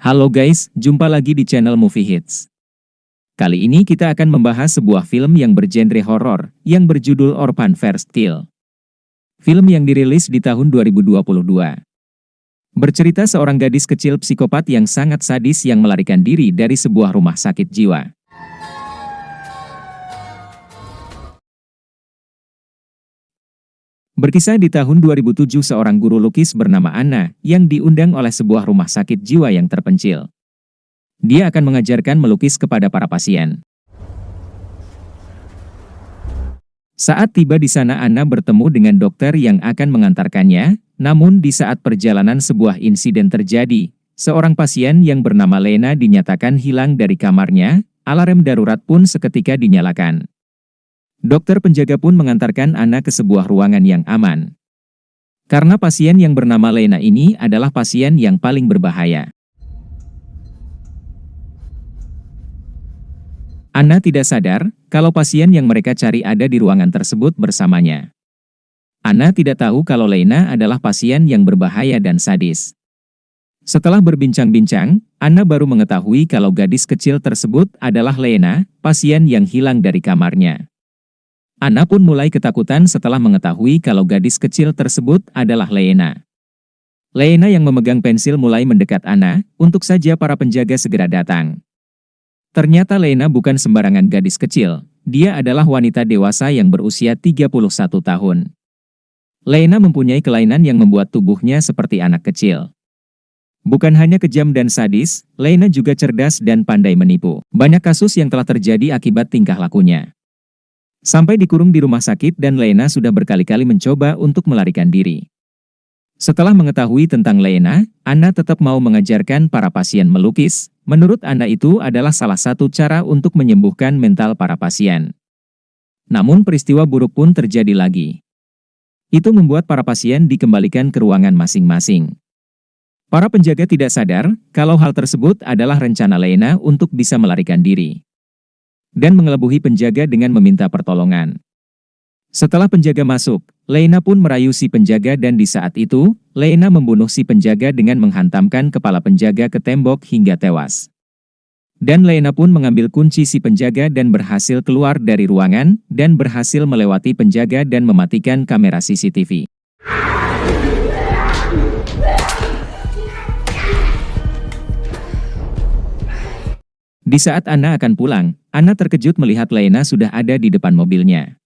Halo guys, jumpa lagi di channel Movie Hits. Kali ini kita akan membahas sebuah film yang bergenre horor, yang berjudul Orphan First Kill. Film yang dirilis di tahun 2022. Bercerita seorang gadis kecil psikopat yang sangat sadis yang melarikan diri dari sebuah rumah sakit jiwa. Berkisah di tahun 2007 seorang guru lukis bernama Anna yang diundang oleh sebuah rumah sakit jiwa yang terpencil. Dia akan mengajarkan melukis kepada para pasien. Saat tiba di sana Anna bertemu dengan dokter yang akan mengantarkannya, namun di saat perjalanan sebuah insiden terjadi. Seorang pasien yang bernama Lena dinyatakan hilang dari kamarnya, alarm darurat pun seketika dinyalakan. Dokter penjaga pun mengantarkan Anna ke sebuah ruangan yang aman. Karena pasien yang bernama Lena ini adalah pasien yang paling berbahaya. Anna tidak sadar kalau pasien yang mereka cari ada di ruangan tersebut bersamanya. Anna tidak tahu kalau Lena adalah pasien yang berbahaya dan sadis. Setelah berbincang-bincang, Anna baru mengetahui kalau gadis kecil tersebut adalah Lena, pasien yang hilang dari kamarnya. Anna pun mulai ketakutan setelah mengetahui kalau gadis kecil tersebut adalah Lena. Lena yang memegang pensil mulai mendekat Anna, untuk saja para penjaga segera datang. Ternyata Lena bukan sembarangan gadis kecil, dia adalah wanita dewasa yang berusia 31 tahun. Lena mempunyai kelainan yang membuat tubuhnya seperti anak kecil. Bukan hanya kejam dan sadis, Lena juga cerdas dan pandai menipu. Banyak kasus yang telah terjadi akibat tingkah lakunya. Sampai dikurung di rumah sakit dan Lena sudah berkali-kali mencoba untuk melarikan diri. Setelah mengetahui tentang Lena, Anna tetap mau mengajarkan para pasien melukis. Menurut Anna itu adalah salah satu cara untuk menyembuhkan mental para pasien. Namun peristiwa buruk pun terjadi lagi. Itu membuat para pasien dikembalikan ke ruangan masing-masing. Para penjaga tidak sadar kalau hal tersebut adalah rencana Lena untuk bisa melarikan diri dan mengelebuhi penjaga dengan meminta pertolongan. Setelah penjaga masuk, Lena pun merayu si penjaga dan di saat itu, Lena membunuh si penjaga dengan menghantamkan kepala penjaga ke tembok hingga tewas. Dan Lena pun mengambil kunci si penjaga dan berhasil keluar dari ruangan, dan berhasil melewati penjaga dan mematikan kamera CCTV. Di saat Anna akan pulang, Anna terkejut melihat Lena sudah ada di depan mobilnya.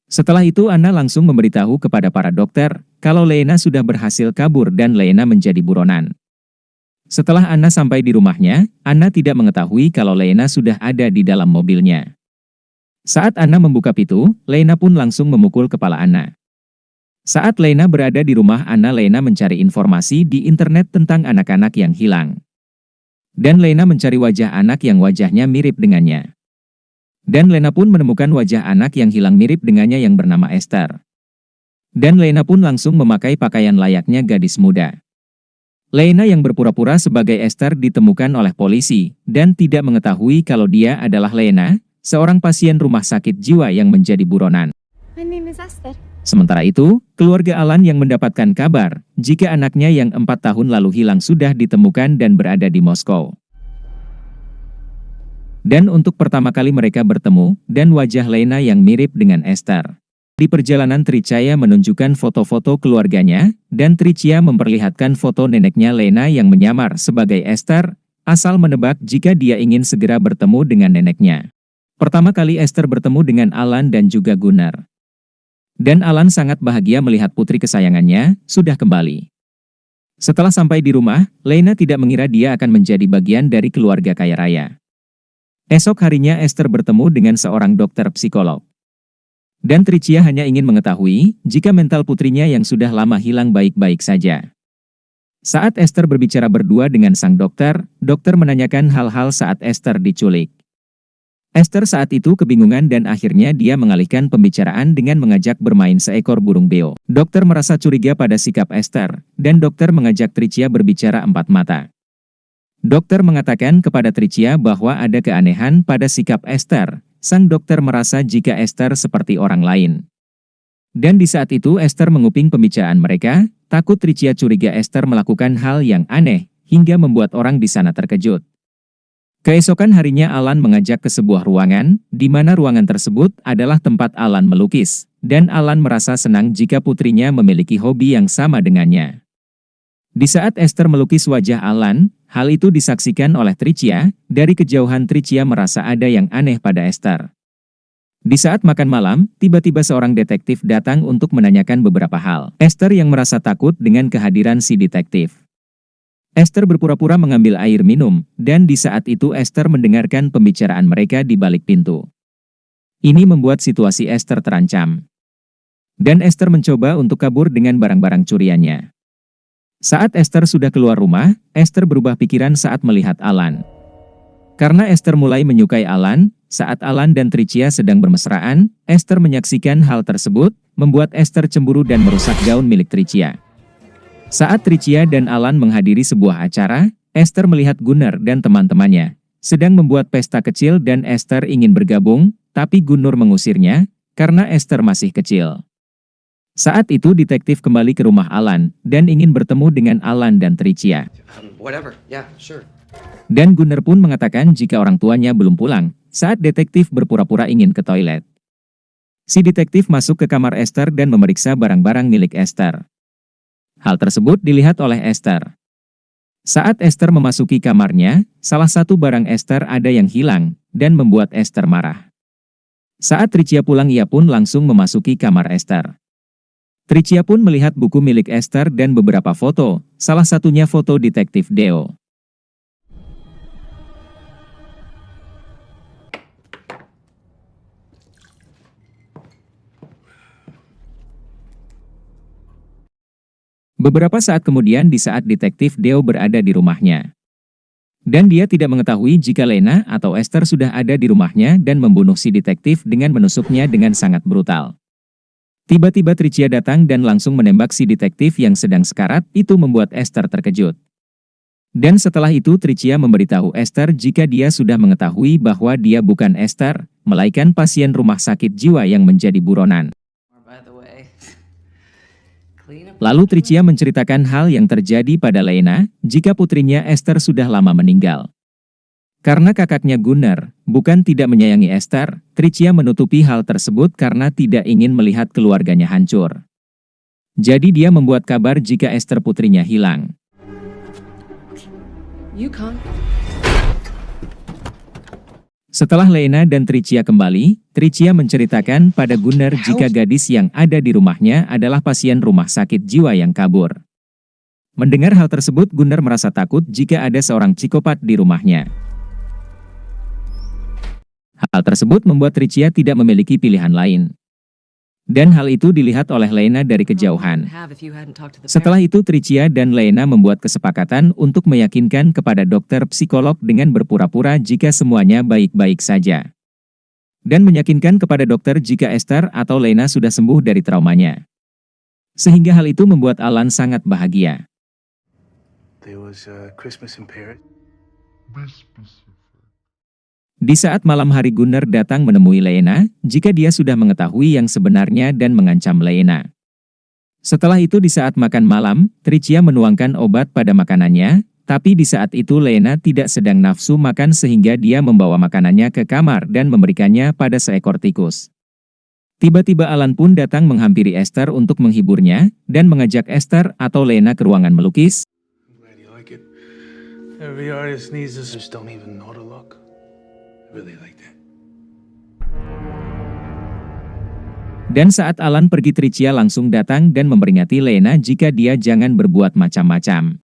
Setelah itu Anna langsung memberitahu kepada para dokter, kalau Lena sudah berhasil kabur dan Lena menjadi buronan. Setelah Anna sampai di rumahnya, Anna tidak mengetahui kalau Lena sudah ada di dalam mobilnya. Saat Anna membuka pintu, Lena pun langsung memukul kepala Anna. Saat Lena berada di rumah Anna, Lena mencari informasi di internet tentang anak-anak yang hilang. Dan Lena mencari wajah anak yang wajahnya mirip dengannya. Dan Lena pun menemukan wajah anak yang hilang mirip dengannya yang bernama Esther. Dan Lena pun langsung memakai pakaian layaknya gadis muda. Lena yang berpura-pura sebagai Esther ditemukan oleh polisi, dan tidak mengetahui kalau dia adalah Lena, seorang pasien rumah sakit jiwa yang menjadi buronan. My name is Esther. Sementara itu, keluarga Alan yang mendapatkan kabar, jika anaknya yang 4 tahun lalu hilang sudah ditemukan dan berada di Moskow. Dan untuk pertama kali mereka bertemu, dan wajah Lena yang mirip dengan Esther. Di perjalanan Tricia menunjukkan foto-foto keluarganya, dan Tricia memperlihatkan foto neneknya Lena yang menyamar sebagai Esther, asal menebak jika dia ingin segera bertemu dengan neneknya. Pertama kali Esther bertemu dengan Alan dan juga Gunnar. Dan Alan sangat bahagia melihat putri kesayangannya sudah kembali. Setelah sampai di rumah, Lena tidak mengira dia akan menjadi bagian dari keluarga kaya raya. Esok harinya Esther bertemu dengan seorang dokter psikolog. Dan Tricia hanya ingin mengetahui jika mental putrinya yang sudah lama hilang baik-baik saja. Saat Esther berbicara berdua dengan sang dokter, dokter menanyakan hal-hal saat Esther diculik. Esther saat itu kebingungan dan akhirnya dia mengalihkan pembicaraan dengan mengajak bermain seekor burung beo. Dokter merasa curiga pada sikap Esther, dan dokter mengajak Tricia berbicara empat mata. Dokter mengatakan kepada Tricia bahwa ada keanehan pada sikap Esther. Sang dokter merasa jika Esther seperti orang lain. Dan di saat itu Esther menguping pembicaraan mereka, takut Tricia curiga Esther melakukan hal yang aneh, hingga membuat orang di sana terkejut. Keesokan harinya Alan mengajak ke sebuah ruangan, di mana ruangan tersebut adalah tempat Alan melukis, dan Alan merasa senang jika putrinya memiliki hobi yang sama dengannya. Di saat Esther melukis wajah Alan, hal itu disaksikan oleh Tricia. Dari kejauhan Tricia merasa ada yang aneh pada Esther. Di saat makan malam, tiba-tiba seorang detektif datang untuk menanyakan beberapa hal. Esther yang merasa takut dengan kehadiran si detektif. Esther berpura-pura mengambil air minum, dan di saat itu Esther mendengarkan pembicaraan mereka di balik pintu. Ini membuat situasi Esther terancam. Dan Esther mencoba untuk kabur dengan barang-barang curiannya. Saat Esther sudah keluar rumah, Esther berubah pikiran saat melihat Alan. Karena Esther mulai menyukai Alan, saat Alan dan Tricia sedang bermesraan, Esther menyaksikan hal tersebut, membuat Esther cemburu dan merusak gaun milik Tricia. Saat Tricia dan Alan menghadiri sebuah acara, Esther melihat Gunnar dan teman-temannya sedang membuat pesta kecil dan Esther ingin bergabung, tapi Gunnar mengusirnya, karena Esther masih kecil. Saat itu detektif kembali ke rumah Alan, dan ingin bertemu dengan Alan dan Tricia. Dan Gunnar pun mengatakan jika orang tuanya belum pulang, saat detektif berpura-pura ingin ke toilet. Si detektif masuk ke kamar Esther dan memeriksa barang-barang milik Esther. Hal tersebut dilihat oleh Esther. Saat Esther memasuki kamarnya, salah satu barang Esther ada yang hilang, dan membuat Esther marah. Saat Tricia pulang ia pun langsung memasuki kamar Esther. Tricia pun melihat buku milik Esther dan beberapa foto, salah satunya foto detektif Deo. Beberapa saat kemudian di saat detektif Deo berada di rumahnya. Dan dia tidak mengetahui jika Lena atau Esther sudah ada di rumahnya dan membunuh si detektif dengan menusuknya dengan sangat brutal. Tiba-tiba Tricia datang dan langsung menembak si detektif yang sedang sekarat, itu membuat Esther terkejut. Dan setelah itu Tricia memberitahu Esther jika dia sudah mengetahui bahwa dia bukan Esther, melainkan pasien rumah sakit jiwa yang menjadi buronan. Lalu Tricia menceritakan hal yang terjadi pada Lena, jika putrinya Esther sudah lama meninggal. Karena kakaknya Gunnar bukan tidak menyayangi Esther, Tricia menutupi hal tersebut karena tidak ingin melihat keluarganya hancur. Jadi dia membuat kabar jika Esther putrinya hilang. Setelah Lena dan Tricia kembali, Tricia menceritakan pada Gunnar jika gadis yang ada di rumahnya adalah pasien rumah sakit jiwa yang kabur. Mendengar hal tersebut Gunnar merasa takut jika ada seorang psikopat di rumahnya. Hal tersebut membuat Tricia tidak memiliki pilihan lain. Dan hal itu dilihat oleh Lena dari kejauhan. Setelah itu Tricia dan Lena membuat kesepakatan untuk meyakinkan kepada dokter psikolog dengan berpura-pura jika semuanya baik-baik saja. Dan meyakinkan kepada dokter jika Esther atau Lena sudah sembuh dari traumanya. Sehingga hal itu membuat Alan sangat bahagia. Di saat malam hari Gunnar datang menemui Lena, jika dia sudah mengetahui yang sebenarnya dan mengancam Lena. Setelah itu di saat makan malam, Tricia menuangkan obat pada makanannya, tapi di saat itu Lena tidak sedang nafsu makan sehingga dia membawa makanannya ke kamar dan memberikannya pada seekor tikus. Tiba-tiba Alan pun datang menghampiri Esther untuk menghiburnya, dan mengajak Esther atau Lena ke ruangan melukis. Dan saat Alan pergi Tricia langsung datang dan memperingati Lena jika dia jangan berbuat macam-macam.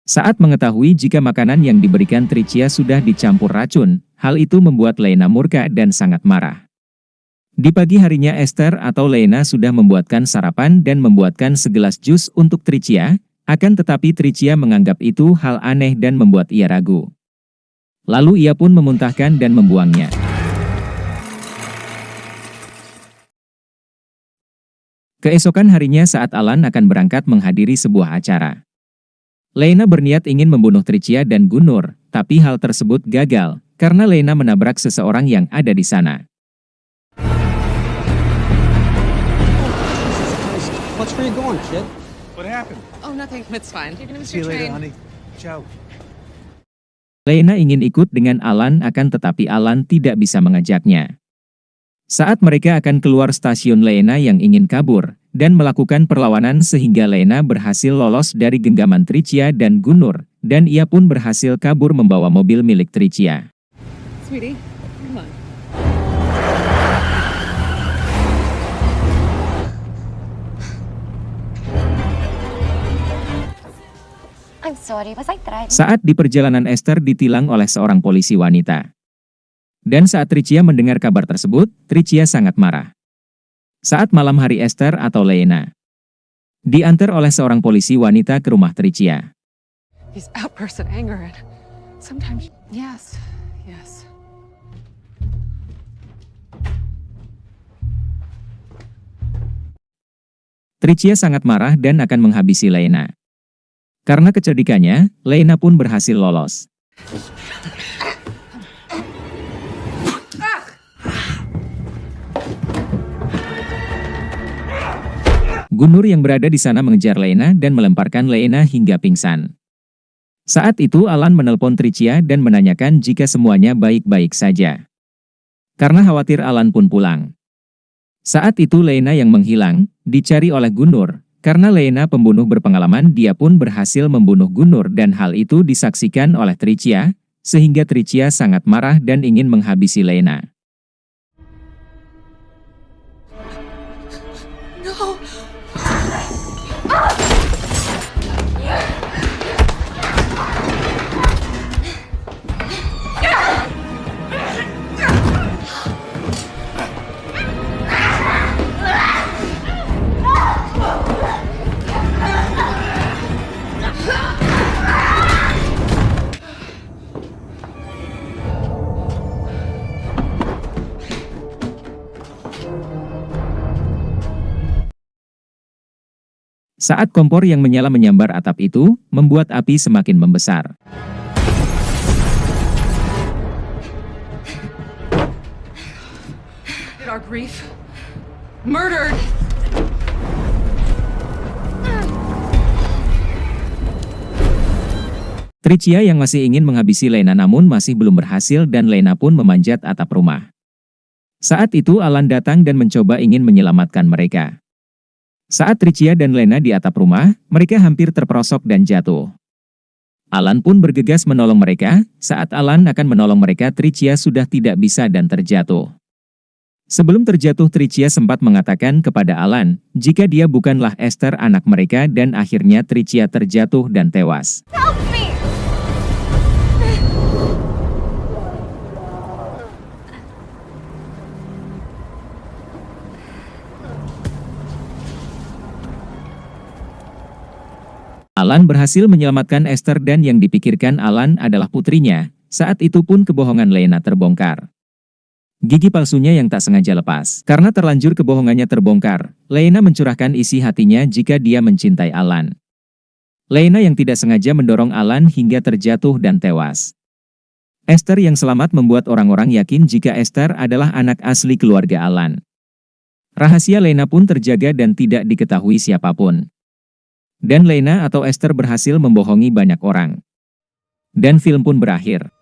Saat mengetahui jika makanan yang diberikan Tricia sudah dicampur racun, hal itu membuat Lena murka dan sangat marah. Di pagi harinya Esther atau Lena sudah membuatkan sarapan dan membuatkan segelas jus untuk Tricia, akan tetapi Tricia menganggap itu hal aneh dan membuat ia ragu. Lalu ia pun memuntahkan dan membuangnya. Keesokan harinya saat Alan akan berangkat menghadiri sebuah acara. Lena berniat ingin membunuh Tricia dan Gunnar, tapi hal tersebut gagal, karena Lena menabrak seseorang yang ada di sana. Watch where you're going, kid. What happened? Oh, nothing. It's fine. You're gonna miss See you your later, train. honey. Ciao. Lena ingin ikut dengan Alan akan tetapi Alan tidak bisa mengajaknya. Saat mereka akan keluar stasiun, Lena yang ingin kabur dan melakukan perlawanan sehingga Lena berhasil lolos dari genggaman Tricia dan Gunnar, dan ia pun berhasil kabur membawa mobil milik Tricia. Sweetie, come on. I'm sorry, was I driving? Saat di perjalanan, Esther ditilang oleh seorang polisi wanita. Dan saat Tricia mendengar kabar tersebut, Tricia sangat marah. Saat malam hari, Esther atau Lena diantar oleh seorang polisi wanita ke rumah Tricia. These outbursts of anger and sometimes... Yes, yes. Tricia sangat marah dan akan menghabisi Lena. Karena kecerdikannya, Lena pun berhasil lolos. Gunnar yang berada di sana mengejar Lena dan melemparkan Lena hingga pingsan. Saat itu Alan menelpon Tricia dan menanyakan jika semuanya baik-baik saja. Karena khawatir, Alan pun pulang. Saat itu Lena yang menghilang, dicari oleh Gunnar. Karena Lena pembunuh berpengalaman, dia pun berhasil membunuh Gunnar dan hal itu disaksikan oleh Tricia, sehingga Tricia sangat marah dan ingin menghabisi Lena. No! Saat kompor yang menyala menyambar atap itu, membuat api semakin membesar. Our grief. Murdered! Tricia yang masih ingin menghabisi Lena namun masih belum berhasil dan Lena pun memanjat atap rumah. Saat itu Alan datang dan mencoba ingin menyelamatkan mereka. Saat Tricia dan Lena di atap rumah, mereka hampir terperosok dan jatuh. Alan pun bergegas menolong mereka. Saat Alan akan menolong mereka, Tricia sudah tidak bisa dan terjatuh. Sebelum terjatuh, Tricia sempat mengatakan kepada Alan jika dia bukanlah Esther anak mereka dan akhirnya Tricia terjatuh dan tewas. Help me! Alan berhasil menyelamatkan Esther dan yang dipikirkan Alan adalah putrinya. Saat itu pun kebohongan Lena terbongkar. Gigi palsunya yang tak sengaja lepas. Karena terlanjur kebohongannya terbongkar, Lena mencurahkan isi hatinya jika dia mencintai Alan. Lena yang tidak sengaja mendorong Alan hingga terjatuh dan tewas. Esther yang selamat membuat orang-orang yakin jika Esther adalah anak asli keluarga Alan. Rahasia Lena pun terjaga dan tidak diketahui siapapun. Dan Lena atau Esther berhasil membohongi banyak orang. Dan film pun berakhir.